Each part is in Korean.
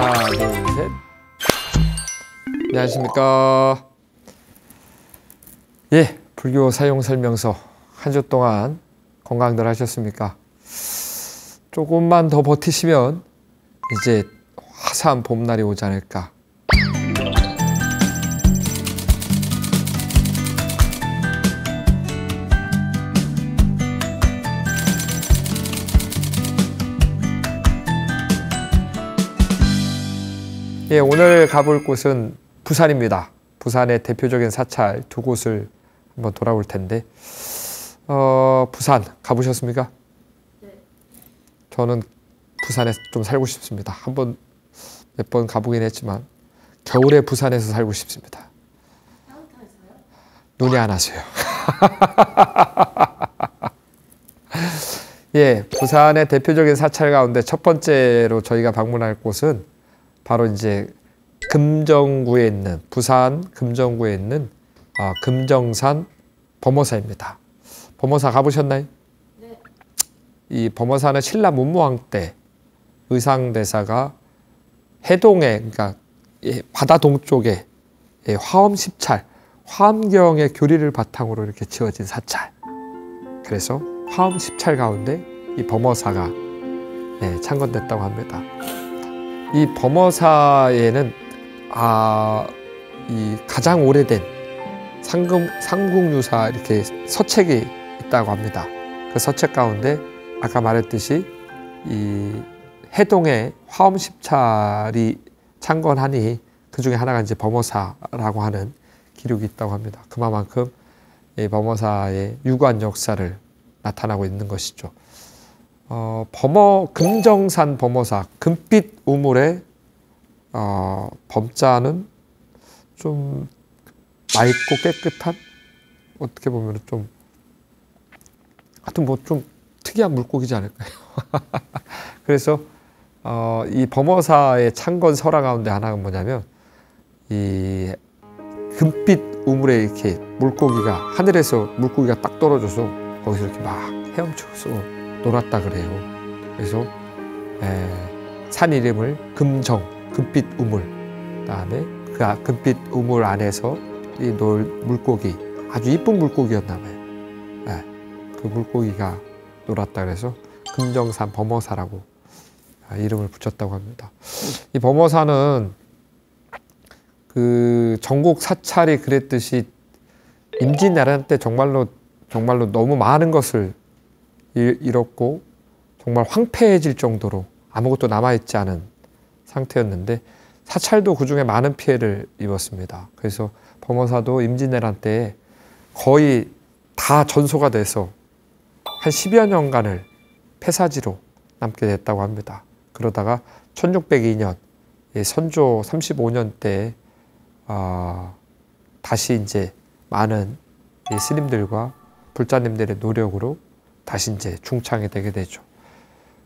하나, 둘, 셋. 안녕하십니까. 예, 불교 사용 설명서 한 주 동안 건강들 하셨습니까? 조금만 더 버티시면 이제 화사한 봄날이 오지 않을까. 예, 오늘 가볼 곳은 부산입니다. 부산의 대표적인 사찰 두 곳을 한번 돌아볼 텐데, 부산 가보셨습니까? 네. 저는 부산에 좀 살고 싶습니다. 몇 번 가보긴 했지만 겨울에 부산에서 살고 싶습니다. 따뜻해서요? 눈이 안 와서요. 예, 부산의 대표적인 사찰 가운데 첫 번째로 저희가 방문할 곳은 바로 이제 금정구에 있는, 부산 금정구에 있는 금정산 범어사입니다. 범어사 가보셨나요? 네. 이 범어사는 신라 문무왕 때 의상대사가 해동에, 그러니까 바다 동쪽에 화엄 10찰, 화엄경의 교리를 바탕으로 이렇게 지어진 사찰. 그래서 화엄 10찰 가운데 이 범어사가 창건됐다고 합니다. 이 범어사에는 이 가장 오래된 삼국유사 이렇게 서책이 있다고 합니다. 그 서책 가운데 아까 말했듯이 이 해동의 화엄 10찰이 창건하니 그 중에 하나가 이제 범어사라고 하는 기록이 있다고 합니다. 그만큼 이 범어사의 유구한 역사를 나타나고 있는 것이죠. 금정산 범어사, 금빛 우물의 범자는 좀 맑고 깨끗한, 어떻게 보면 좀 하여튼 뭐 좀 특이한 물고기지 않을까요? 그래서 이 범어사의 창건 설화 가운데 하나가 뭐냐면 이 금빛 우물에 이렇게 물고기가, 하늘에서 물고기가 딱 떨어져서 거기서 이렇게 막 헤엄쳐서 놀았다 그래요. 그래서 산 이름을 금정, 금빛 우물, 그다음에 그 금빛 우물 안에서 이 놀 물고기, 아주 이쁜 물고기였나 봐요. 그 물고기가 놀았다 그래서 금정산 범어사라고 이름을 붙였다고 합니다. 이 범어사는 그 전국 사찰이 그랬듯이 임진왜란 때 정말로 너무 많은 것을 잃었고 정말 황폐해질 정도로 아무것도 남아있지 않은 상태였는데 사찰도 그중에 많은 피해를 입었습니다. 그래서 범어사도 임진왜란 때 거의 다 전소가 돼서 한 10여 년간을 폐사지로 남게 됐다고 합니다. 그러다가 1602년 선조 35년 때 다시 이제 많은 스님들과 불자님들의 노력으로 다시 이제 중창이 되게 되죠.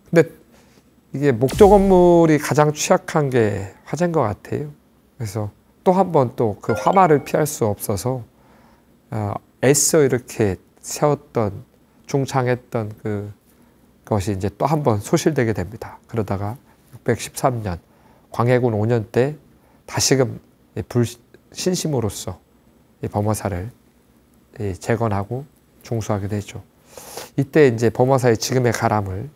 근데 이게 목조 건물이 가장 취약한 게 화재인 것 같아요. 그래서 또 한 번 또 그 화마를 피할 수 없어서 애써 이렇게 세웠던, 중창했던 그것이 이제 또 한 번 소실되게 됩니다. 그러다가 613년 광해군 5년 때 다시금 불신심으로써 이 범어사를 재건하고 중수하게 되죠. 이때 이제 범어사의 지금의 가람을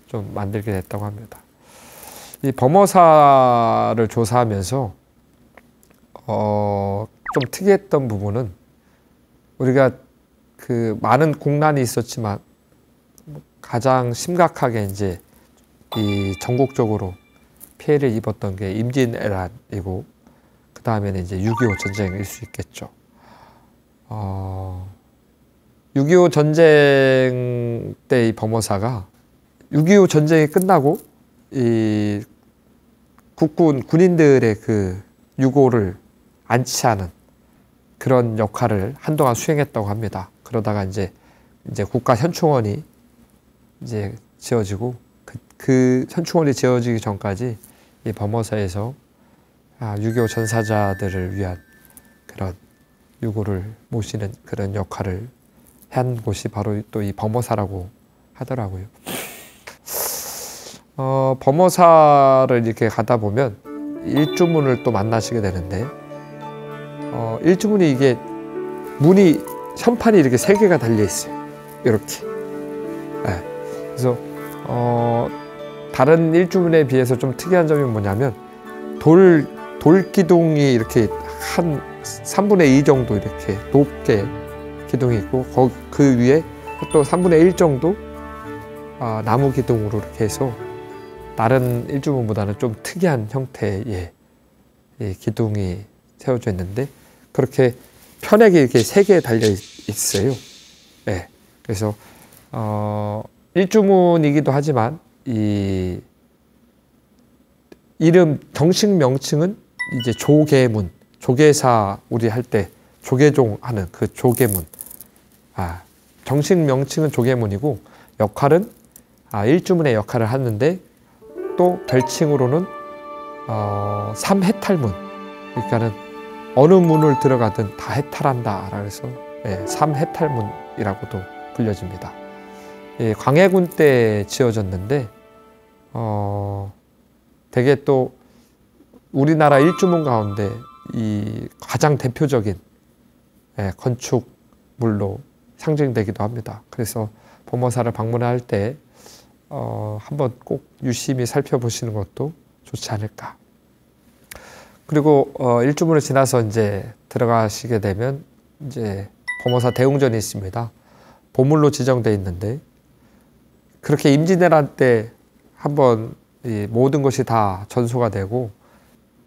좀 만들게 됐다고 합니다. 이 범어사를 조사하면서 좀 특이했던 부분은 우리가 그 많은 공난이 있었지만 가장 심각하게 이제 이 전국적으로 피해를 입었던 게 임진왜란이고 그 다음에는 이제 6.25 전쟁일 수 있겠죠. 6.25 전쟁 때 이 범어사가 6.25 전쟁이 끝나고 이 군인들의 그 유고를 안치하는 그런 역할을 한동안 수행했다고 합니다. 그러다가 이제 국가 현충원이 이제 지어지고 그 현충원이 지어지기 전까지 이 범어사에서 6.25 전사자들을 위한 그런 유고를 모시는 그런 역할을 한 곳이 바로 또 이 범어사라고 하더라고요. 범어사를 이렇게 가다 보면 일주문을 또 만나시게 되는데 일주문이 이게 문이 현판이 이렇게 3개가 달려 있어요. 이렇게. 네. 그래서 다른 일주문에 비해서 좀 특이한 점이 뭐냐면 돌 기둥이 이렇게 한 3분의 2 정도 이렇게 높게 기둥이 있고 그 위에 또 3분의 1 정도 나무 기둥으로 이렇게 해서 다른 일주문보다는 좀 특이한 형태의 기둥이 세워져 있는데 그렇게 편하게 이렇게 3개 달려 있어요. 네. 그래서 일주문이기도 하지만 이 이름 정식 명칭은 이제 조계문, 조계사 우리 할 때 조계종 하는 그 조계문. 정식 명칭은 조계문이고 역할은 일주문의 역할을 하는데 또 별칭으로는 삼해탈문. 그러니까는 어느 문을 들어가든 다 해탈한다. 그래서 삼해탈문이라고도 불려집니다. 광해군 때 지어졌는데 되게 또 우리나라 일주문 가운데 이 가장 대표적인 건축물로 상징되기도 합니다. 그래서 범어사를 방문할 때 한번 꼭 유심히 살펴보시는 것도 좋지 않을까. 그리고 일주문을 지나서 이제 들어가시게 되면 이제 범어사 대웅전이 있습니다. 보물로 지정되어 있는데 그렇게 임진왜란 때 한번 이 모든 것이 다 전소가 되고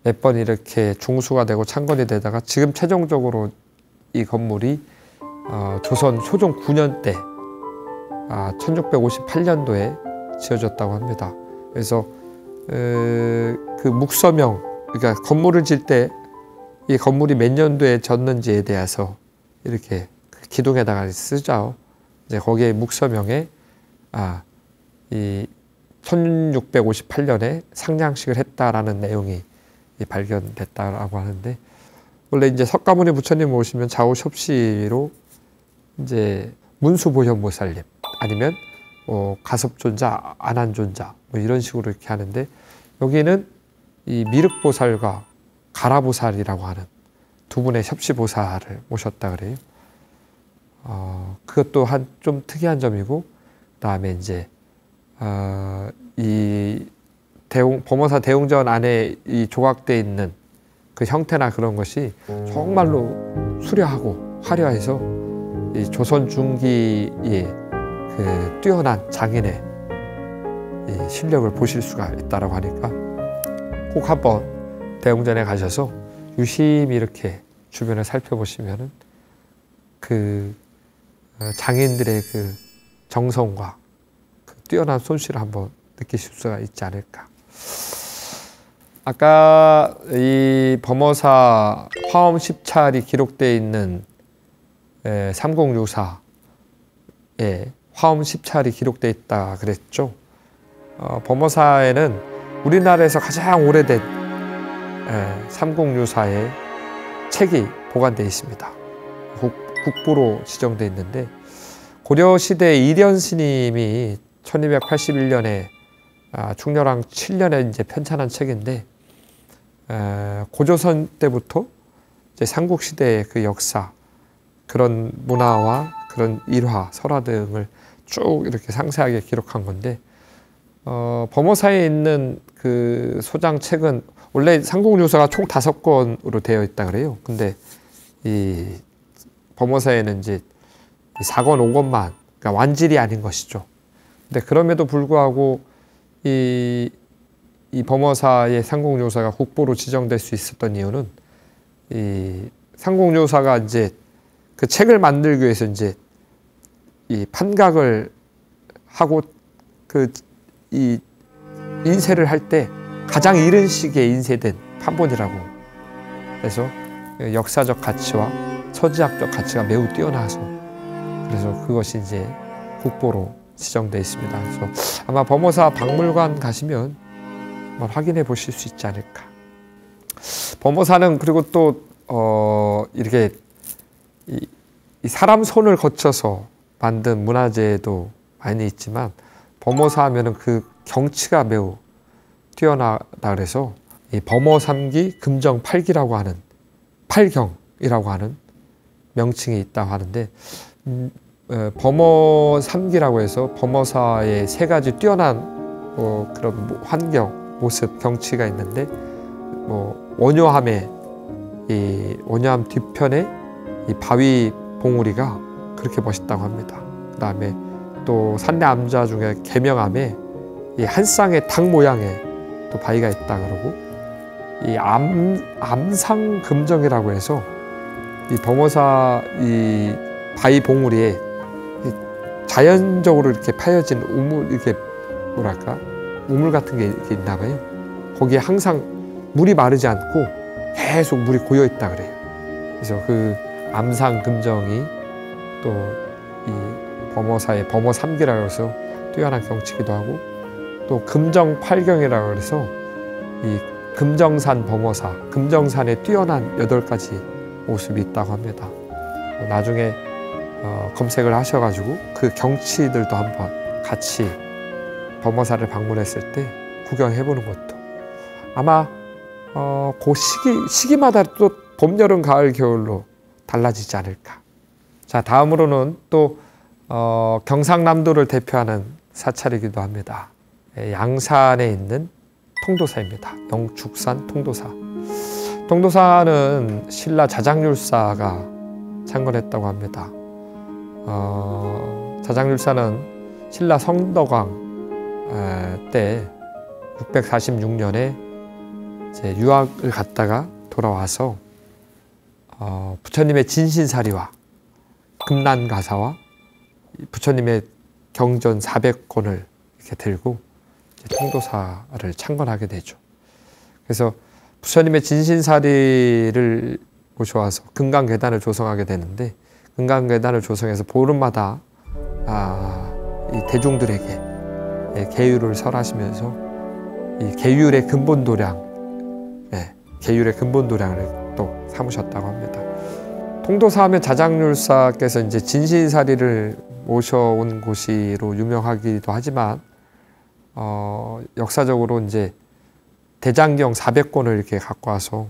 몇 번 이렇게 중수가 되고 창건이 되다가 지금 최종적으로 이 건물이 조선 효종 9년 때 1658년도에 지어졌다고 합니다. 그래서 그 묵서명, 그러니까 건물을 질 때 이 건물이 몇 년도에 졌는지에 대해서 이렇게 기둥에다가 쓰죠. 이제 거기에 묵서명에 이 1658년에 상냥식을 했다라는 내용이 발견됐다라고 하는데 원래 이제 석가모니 부처님 오시면 좌우섭시로 이제 문수보현보살님 아니면 가섭존자, 안한존자 뭐 이런 식으로 이렇게 하는데 여기는 이 미륵보살과 가라보살이라고 하는 두 분의 협시보살을 모셨다 그래요. 그것도 한 좀 특이한 점이고 그다음에 이제 이 범어사 대웅전 안에 이 조각되어 있는 그 형태나 그런 것이 정말로 수려하고 화려해서 이 조선 중기의 그 뛰어난 장인의 이 실력을 보실 수가 있다라고 하니까 꼭 한번 대웅전에 가셔서 유심히 이렇게 주변을 살펴보시면은 그 장인들의 그 정성과 그 뛰어난 솜씨를 한번 느끼실 수가 있지 않을까. 아까 이 범어사 화엄 10찰이 기록되어 있는 삼공유사에 화엄 10찰이 기록되어 있다 그랬죠. 범어사에는 우리나라에서 가장 오래된 삼공유사의 책이 보관되어 있습니다. 국보로 지정되어 있는데 고려시대 이련 스님이 1281년에 충렬왕 7년에 이제 편찬한 책인데 고조선 때부터 이제 삼국시대의 그 역사, 그런 문화와 그런 일화, 설화 등을 쭉 이렇게 상세하게 기록한 건데 범어사에 있는 그 소장 책은 원래 삼국유사가 총 5권으로 되어 있다 그래요. 근데 이 범어사에는 이제 4권, 5권만, 그러니까 완질이 아닌 것이죠. 근데 그럼에도 불구하고 이 범어사의 삼공유사가 국보로 지정될 수 있었던 이유는 이 삼공유사가 이제 그 책을 만들기 위해서 이제 이 판각을 하고 그 이 인쇄를 할 때 가장 이른 시기에 인쇄된 판본이라고. 그래서 역사적 가치와 서지학적 가치가 매우 뛰어나서 그래서 그것이 이제 국보로 지정되어 있습니다. 그래서 아마 범어사 박물관 가시면 한번 확인해 보실 수 있지 않을까. 범어사는 그리고 또 이렇게 이 사람 손을 거쳐서 만든 문화재도 많이 있지만 범어사 하면은 그 경치가 매우 뛰어나다 그래서 이 범어 3기, 금정 8기라고 하는 팔경이라고 하는 명칭이 있다고 하는데 범어 3기라고 해서 범어사의 세 가지 뛰어난 그런 환경, 모습, 경치가 있는데 원효함에 이 원효함 뒤편에 이 바위 봉우리가 그렇게 멋있다고 합니다. 그 다음에 또 산내 암자 중에 계명암에 이 한 쌍의 닭 모양의 또 바위가 있다 그러고 이 암상금정이라고 해서 이 범어사 이 바위 봉우리에 자연적으로 이렇게 파여진 우물 이렇게 뭐랄까 우물 같은 게 이렇게 있나 봐요. 거기에 항상 물이 마르지 않고 계속 물이 고여 있다 그래요. 그래서 그 암상금정이 또 이 범어사의 범어 3기라고 해서 뛰어난 경치기도 하고 또 금정 8경이라고 해서 이 금정산 범어사, 금정산에 뛰어난 8가지 모습이 있다고 합니다. 나중에 검색을 하셔가지고 그 경치들도 한번 같이 범어사를 방문했을 때 구경해보는 것도 아마 그 시기마다 또 봄, 여름, 가을, 겨울로 달라지지 않을까. 자, 다음으로는 또 경상남도를 대표하는 사찰이기도 합니다. 양산에 있는 통도사입니다. 영축산 통도사. 통도사는 신라 자장률사가 창건했다고 합니다. 자장률사는 신라 성덕왕 때 646년에 이제 유학을 갔다가 돌아와서 부처님의 진신사리와 금난가사와 부처님의 경전 400권을 이렇게 들고 통도사를 창건하게 되죠. 그래서 부처님의 진신사리를 모셔와서 금강계단을 조성하게 되는데 금강계단을 조성해서 보름마다 이 대중들에게 계율을 설하시면서 이 계율의 근본도량, 계율의 근본도량을 또 삼으셨다고 합니다. 통도사하면 자장률사께서 이제 진신사리를 모셔온 곳으로 유명하기도 하지만 역사적으로 이제 대장경 400권을 이렇게 갖고 와서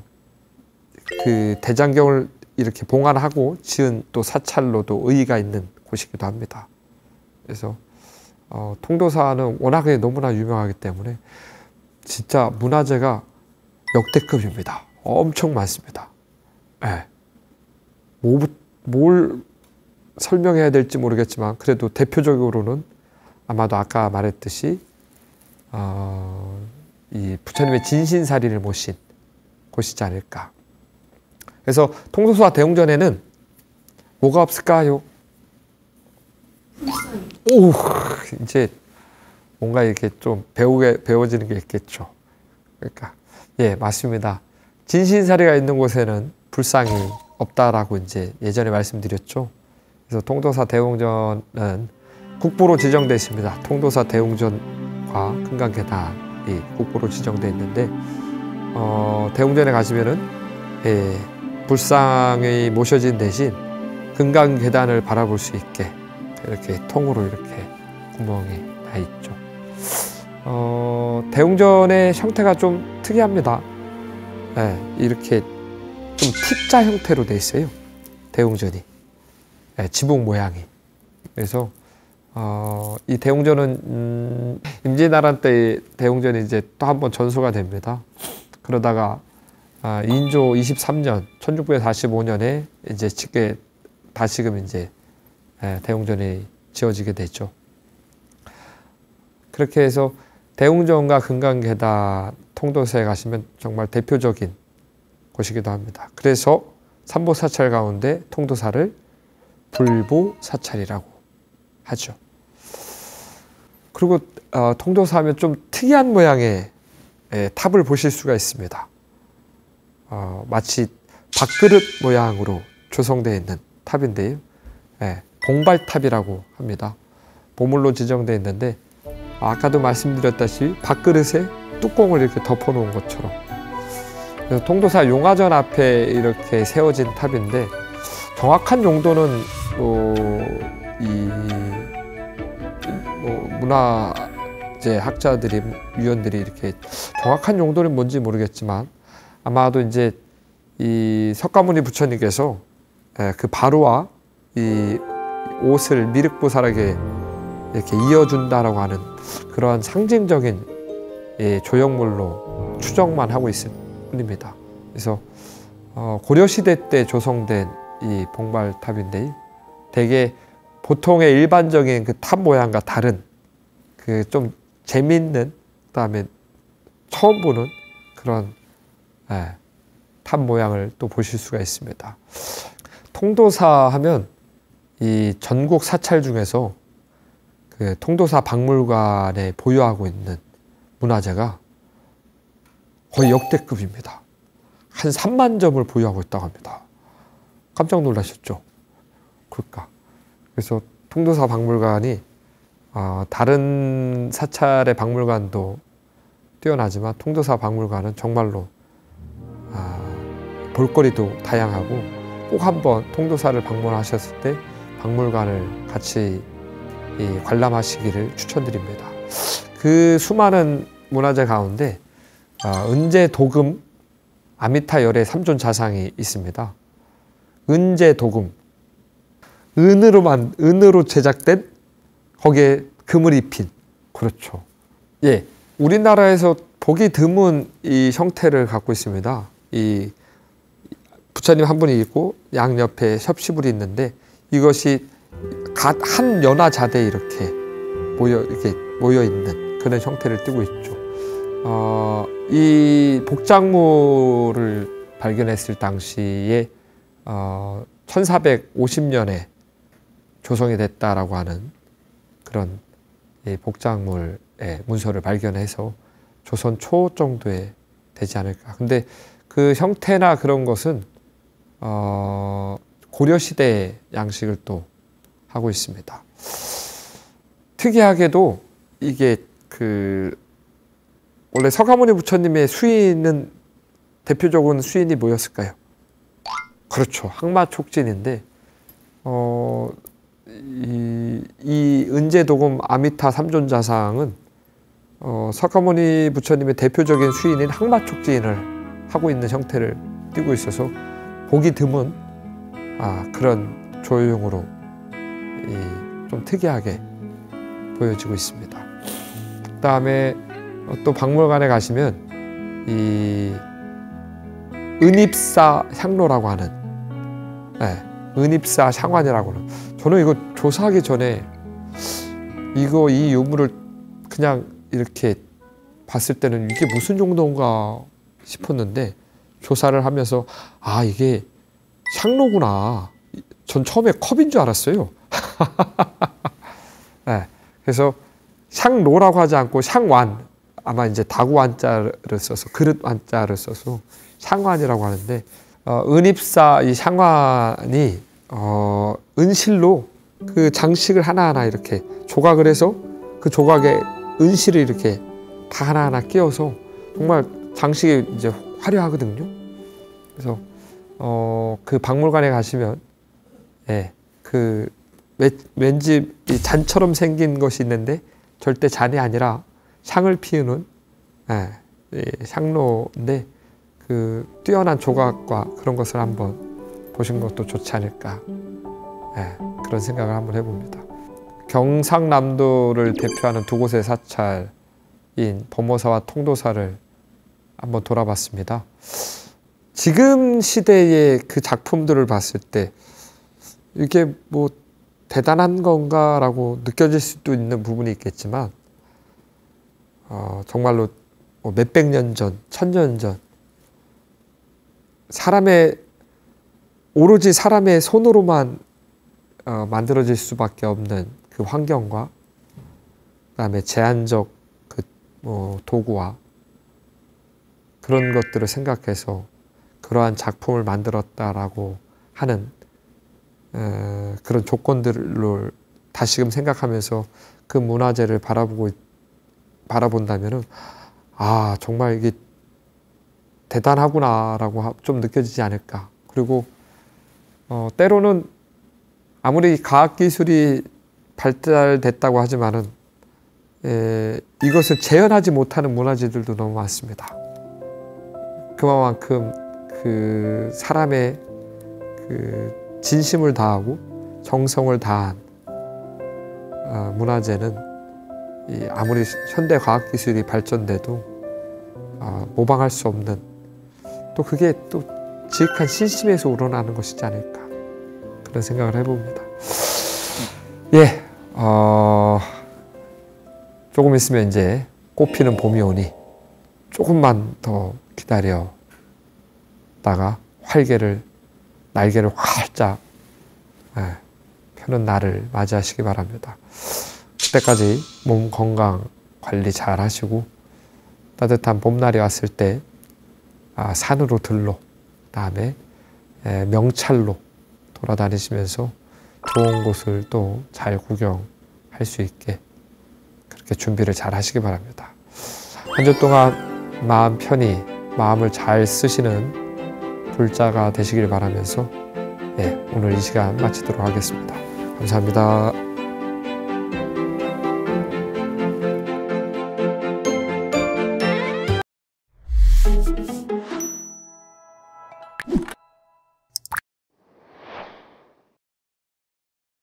그 대장경을 이렇게 봉안하고 지은 또 사찰로도 의의가 있는 곳이기도 합니다. 그래서 통도사는 워낙에 너무나 유명하기 때문에 진짜 문화재가 역대급입니다. 엄청 많습니다. 뭘 설명해야 될지 모르겠지만 그래도 대표적으로는 아마도 아까 말했듯이 이 부처님의 진신사리를 모신 곳이지 않을까. 그래서 통도사 대웅전에는 뭐가 없을까요? 오, 이제 뭔가 이렇게 좀 배워지는 게 있겠죠. 그러니까 맞습니다. 진신사리가 있는 곳에는 불상이 없다라고 이제 예전에 말씀드렸죠. 그래서 통도사 대웅전은 국보로 지정되어 있습니다. 통도사 대웅전과 금강계단이 국보로 지정되어 있는데 대웅전에 가시면은 불상이 모셔진 대신 금강계단을 바라볼 수 있게 이렇게 통으로 이렇게 구멍이 나 있죠. 대웅전의 형태가 좀 특이합니다. 이렇게 좀 T자 형태로 돼 있어요. 대웅전이 지붕 모양이. 그래서 이 대웅전은 임진왜란 때 대웅전이 이제 또 한 번 전소가 됩니다. 그러다가 인조 23년 1645년에 이제 다시금 이제 대웅전이 지어지게 되죠. 그렇게 해서 대웅전과 금강계단 통도사에 가시면 정말 대표적인 곳이기도 합니다. 그래서 삼보사찰 가운데 통도사를 불보사찰이라고 하죠. 그리고 통도사 하면 좀 특이한 모양의 탑을 보실 수가 있습니다. 마치 밥그릇 모양으로 조성되어 있는 탑인데요. 봉발탑이라고 합니다. 보물로 지정되어 있는데 아까도 말씀드렸다시피 밥그릇에 뚜껑을 이렇게 덮어놓은 것처럼 그래서 통도사 용화전 앞에 이렇게 세워진 탑인데 정확한 용도는 문화 이제 학자들이 위원들이 이렇게 정확한 용도는 뭔지 모르겠지만 아마도 이제 이 석가모니 부처님께서 그 바로와 이 옷을 미륵보살에게 이렇게 이어준다라고 하는 그러한 상징적인 조형물로 추정만 하고 있을 뿐입니다. 그래서 고려시대 때 조성된 이 봉발탑인데 되게 보통의 일반적인 그 탑 모양과 다른 그 좀 재밌는 그다음에 처음 보는 그런 탑 모양을 또 보실 수가 있습니다. 통도사 하면 이 전국 사찰 중에서 그 통도사 박물관에 보유하고 있는 문화재가 거의 역대급입니다. 한 3만 점을 보유하고 있다고 합니다. 깜짝 놀라셨죠? 그러니까 그래서 통도사 박물관이 다른 사찰의 박물관도 뛰어나지만 통도사 박물관은 정말로 볼거리도 다양하고 꼭 한번 통도사를 방문하셨을 때 박물관을 같이 관람하시기를 추천드립니다. 그 수많은 문화재 가운데 은제 도금 아미타 열의 3존 자상이 있습니다. 은제 도금 은으로 제작된 거기에 금을 입힌 그렇죠. 예, 우리나라에서 보기 드문 이 형태를 갖고 있습니다. 이 부처님 한 분이 있고 양 옆에 섭시불이 있는데 이것이 한 연화자대에 이렇게 모여 있는 그런 형태를 띠고 있죠. 이 복장물을 발견했을 당시에 1450년에 조성이 됐다라고 하는 그런 복장물의 문서를 발견해서 조선 초 정도에 되지 않을까. 근데 그 형태나 그런 것은 고려시대의 양식을 또 하고 있습니다. 특이하게도 이게 원래 석가모니 부처님의 수인은 대표적인 수인이 뭐였을까요? 그렇죠. 항마촉진인데 이 은제도금 아미타 삼존자상은 석가모니 부처님의 대표적인 수인인 항마촉진을 하고 있는 형태를 띠고 있어서 보기 드문 그런 조형으로 좀 특이하게 보여지고 있습니다. 그 다음에 또 박물관에 가시면 이 은입사 향로라고 하는 은입사 향환이라고 하는 저는 이거 조사하기 전에 이 유물을 그냥 이렇게 봤을 때는 이게 무슨 정도인가 싶었는데 조사를 하면서 이게 향로구나. 전 처음에 컵인 줄 알았어요. 그래서 향로라고 하지 않고 향완 아마 이제 다구 한자를 써서 그릇 한자를 써서 향완이라고 하는데 은입사 이 향완이 은실로 그 장식을 하나하나 이렇게 조각을 해서 그 조각에 은실을 이렇게 다 하나하나 끼워서 정말 장식이 이제 화려하거든요. 그래서 그 박물관에 가시면 왠지 이 잔처럼 생긴 것이 있는데 절대 잔이 아니라 향을 피우는 향로인데 그 뛰어난 조각과 그런 것을 한번 보신 것도 좋지 않을까 그런 생각을 한번 해봅니다. 경상남도를 대표하는 두 곳의 사찰인 범어사와 통도사를 한번 돌아봤습니다. 지금 시대의 그 작품들을 봤을 때 이게 뭐 대단한 건가라고 느껴질 수도 있는 부분이 있겠지만 정말로 뭐 몇백 년 전, 천년 전 오로지 사람의 손으로만 만들어질 수밖에 없는 그 환경과 그다음에 제한적 그 도구와 그런 것들을 생각해서 그러한 작품을 만들었다라고 하는 그런 조건들을 다시금 생각하면서 그 문화재를 바라본다면은 정말 이게 대단하구나라고 좀 느껴지지 않을까. 그리고 때로는 아무리 과학기술이 발달됐다고 하지만은 이것을 재현하지 못하는 문화재들도 너무 많습니다. 그만큼 그 사람의 그 진심을 다하고 정성을 다한 문화재는 아무리 현대 과학 기술이 발전돼도 모방할 수 없는, 또 그게 또 지극한 신심에서 우러나는 것이지 않을까, 그런 생각을 해봅니다. 예, 조금 있으면 이제 꽃피는 봄이 오니 조금만 더 기다렸다가 날개를 활짝 펴는 날을 맞이하시기 바랍니다. 그때까지 몸 건강 관리 잘 하시고, 따뜻한 봄날이 왔을 때 산으로 들로, 그다음에 명찰로 돌아다니시면서 좋은 곳을 또 잘 구경할 수 있게 그렇게 준비를 잘 하시기 바랍니다. 한 주 동안 마음 편히 마음을 잘 쓰시는 불자가 되시길 바라면서 오늘 이 시간 마치도록 하겠습니다. 감사합니다.